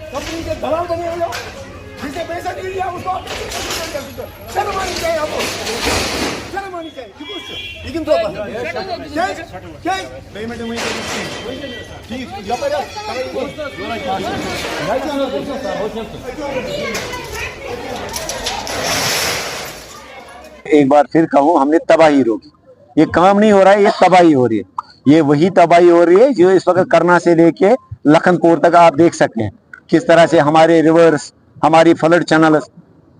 Company के दलाल बने हुए हो, जिसे पैसा नहीं दिया उसको आप शर्म आनी चाहिए आपको, शर्म आनी चाहिए। लेकिन तो पेमेंट वहीं ठीक एक बार फिर कहूँ, हमने तबाही रोकी। ये काम नहीं हो रहा है, ये तबाही हो रही है। ये वही तबाही हो रही है जो इस वक्त करना से लेके लखनपुर तक आप देख सकते हैं किस तरह से हमारे रिवर्स, हमारी फ्लड चैनल,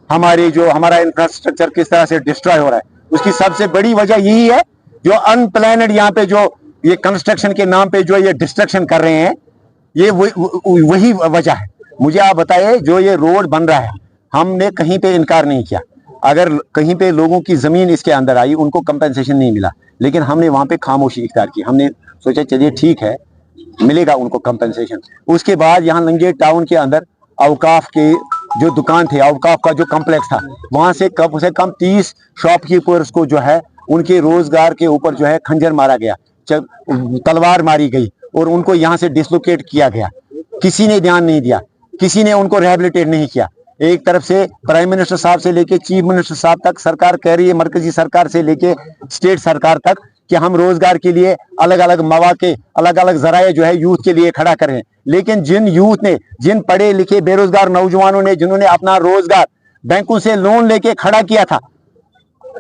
हमारा इंफ्रास्ट्रक्चर किस तरह से डिस्ट्रॉय हो रहा है। उसकी सबसे बड़ी वजह यही है जो अनप्लानड यहाँ पे जो ये कंस्ट्रक्शन के नाम पे जो ये डिस्ट्रक्शन कर रहे हैं, ये वही वजह है। मुझे आप बताइए, जो ये रोड बन रहा है, हमने कहीं पे इनकार नहीं किया। अगर कहीं पे लोगों की जमीन इसके अंदर आई, उनको कंपनसेशन नहीं मिला, लेकिन हमने वहां पे खामोशी इख्तियार की। हमने सोचा चलिए ठीक है, मिलेगा उनको कंपनसेशन। उसके बाद यहाँ लंगे टाउन के अंदर औकाफ के जो दुकान थे, औकाफ का जो कॉम्प्लेक्स था, वहां से कम 30 शॉपकीपर्स को जो है उनके रोजगार के ऊपर जो है खंजर मारा गया, तलवार मारी गई और उनको यहाँ से डिसलोकेट किया गया। किसी ने ध्यान नहीं दिया, किसी ने उनको रिहेबिलिटेट नहीं किया। एक तरफ से प्राइम मिनिस्टर साहब से लेके चीफ मिनिस्टर साहब तक सरकार कह रही है, मरकजी सरकार से लेके स्टेट सरकार तक, कि हम रोजगार के लिए अलग अलग मौके, अलग अलग जराये जो है यूथ के लिए खड़ा करें। लेकिन जिन यूथ ने, जिन पढ़े लिखे बेरोजगार नौजवानों ने, जिन्होंने अपना रोजगार बैंकों से लोन लेके खड़ा किया था,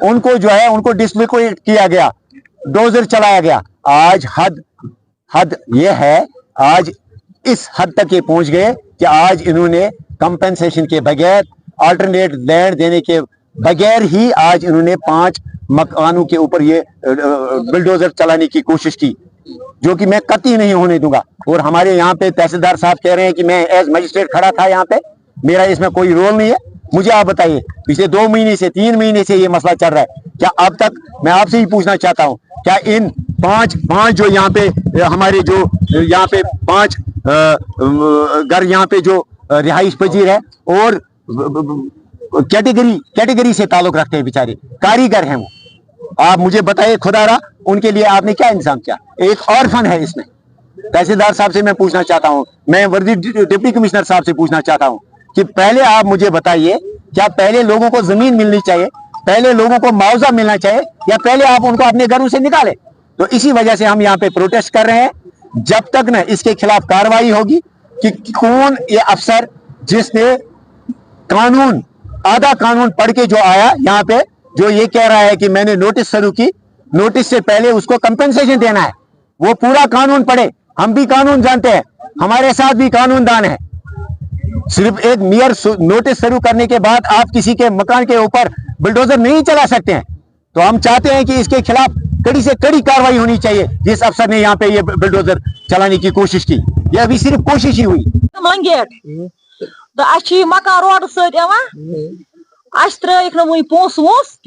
उनको जो है उनको डिसलोकेट किया गया, डोजर चलाया गया। आज हद ये है, आज इस हद तक ये पहुंच गए कि आज इन्होंने कंपनसेशन के बगैर, अल्टरनेट लैंड देने के बगैर ही आज इन्होंने 5 मकानों के ऊपर ये बिल्डोजर चलाने की कोशिश की, जो कि मैं कतई नहीं होने दूंगा। और हमारे यहाँ पे तहसीलदार साहब कह रहे हैं कि मैं एज मजिस्ट्रेट खड़ा था यहाँ पे, मेरा इसमें कोई रोल नहीं है। मुझे आप बताइए, पिछले 2 महीने से 3 महीने से ये मसला चल रहा है, क्या अब तक, मैं आपसे ही पूछना चाहता हूँ, क्या इन पांच जो यहाँ पे हमारे जो यहाँ पे 5 घर यहाँ पे जो रिहाइश पजीर है और कैटेगरी से ताल्लुक रखते हैं, बेचारे कारीगर हैं वो, आप मुझे बताइए खुदारा, उनके लिए आपने क्या इंतजाम किया? एक ऑर्फन है इसमें। तहसीलदार साहब से मैं पूछना चाहता हूं, मैं वर्दी डिप्टी कमिश्नर साहब से पूछना चाहता हूं कि पहले आप मुझे बताइए, क्या पहले लोगों को जमीन मिलनी चाहिए, पहले लोगों को मुआवजा मिलना चाहिए, या पहले आप उनको अपने घरों से निकाले? तो इसी वजह से हम यहाँ पे प्रोटेस्ट कर रहे हैं। जब तक न इसके खिलाफ कार्रवाई होगी कि कौन ये अफसर जिसने कानून, आधा कानून पढ़ के जो आया यहाँ पे, जो ये कह रहा है कि मैंने नोटिस शुरू की, नोटिस से पहले उसको कंपनसेशन देना है, वो पूरा कानून पढ़े। हम भी कानून जानते हैं, हमारे साथ भी कानूनदान है। सिर्फ एक मियर नोटिस शुरू करने के बाद आप किसी के मकान के ऊपर बुलडोजर नहीं चला सकते हैं। तो हम चाहते हैं कि इसके खिलाफ कड़ी से कड़ी कार्रवाई होनी चाहिए। जिस अफसर ने यहाँ पे ये बुलडोजर चलाने की कोशिश की, ये अभी सिर्फ कोशिश ही हुई। मकान रोड सक वन पोस वोस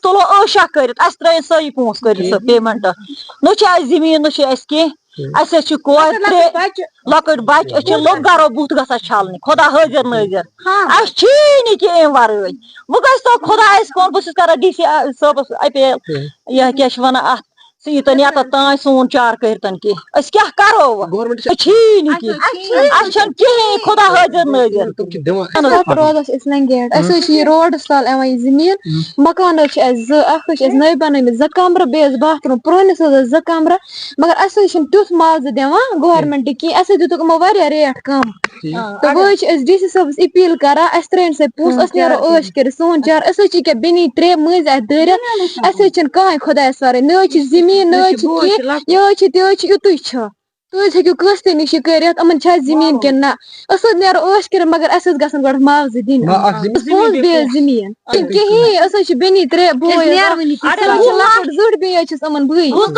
तुलो ऐशा कर सारी पोस कर पेमेंट न जमीन न कह लकट बच्चे लोग गरो बुत ग छलने खुदा हाजिर नाजिर अमी कह वर वो गो खुदायस कौन बहुत कर डी सी सबस अपील यह क्या वन यीतन ये तान सोन चार करतन कह क्या करो कहें खुदा हाजिर नाजिर रोड साल जमीन मकान नई बन 2 कमर बेस बाथरूम पुरानिस 2 कमर मगर तुथ मुआवजा दिवान गवर्नमेंट कह दितुक रेट कम तो वो डी सी सबस अपील कर त्रेन से पोस नो ऐश कर सोन चार क्या बेनी 3 मज दरित कहें खुदायस वर न जमीन न युत तुज हेकू कस्त नश कर जमीन कि ना नो ऐश कर मगर गो मुआवजा दिन पोस बेस जमीन कहें बेनी 3 बोई जुट बेन भई 10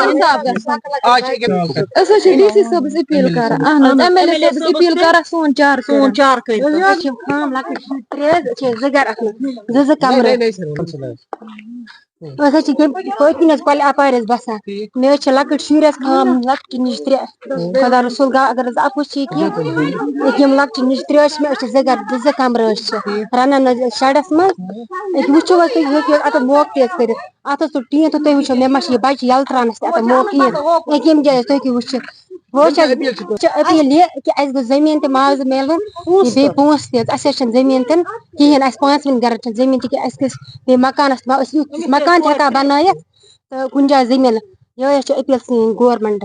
लाख डी सी सबस अपील कर MLA सबस अपील कर सोन चार कर پٔتۍکِنۍ کۄلہِ اَپارِ بَسان مےٚ حظ چھِ لۄکٕٹۍ شُرۍ حظ خام لۄکٹہِ نِچ 3 خۄدا رسوٗل اگر حظ اَپُز چھِ ییٚکیٛاہ یِم لۄکچہِ نِچ 3 حظ چھِ مےٚ أسۍ چھِ 2 گَرٕ 2 کَمرٕ حظ چھِ رَنان حظ شَڈَس منٛز أکہِ وٕچھو حظ تُہۍ ہیٚکِو اَتھ موقعہٕ تہِ حظ کٔرِتھ اَتھ حظ تُل ٹیٖن تہٕ تُہۍ وٕچھو مےٚ ما چھِ یہِ بَچہِ یَلہٕ ترٛاونَس تہِ اَتھ موقعہٕ کِہیٖنۍ أکہِ ییٚمہِ جایہِ حظ تُہۍ ہیٚکِو وٕچھِتھ وۄنۍ حظ چھِ أپیٖل یہِ کہِ اَسہِ گوٚژھ زٔمیٖن تہِ معاوضہٕ میلُن بیٚیہِ پونٛسہٕ تہِ حظ اَسہِ حظ چھِنہٕ زٔمیٖن تہِ نہٕ کِہیٖنۍ اَسہِ 5 گَرَن چھِنہٕ زٔمیٖن تِکیٛازِ اَسہِ گٔژھ بیٚیہِ مکانَس أسۍ یُتھ مکان تہِ ہٮ۪کان بَنٲیِتھ تہٕ کُنہِ جایہِ زٔمیٖن یِہوٚے حظ چھِ أپیٖل سٲنۍ گورمٮ۪نٛٹَس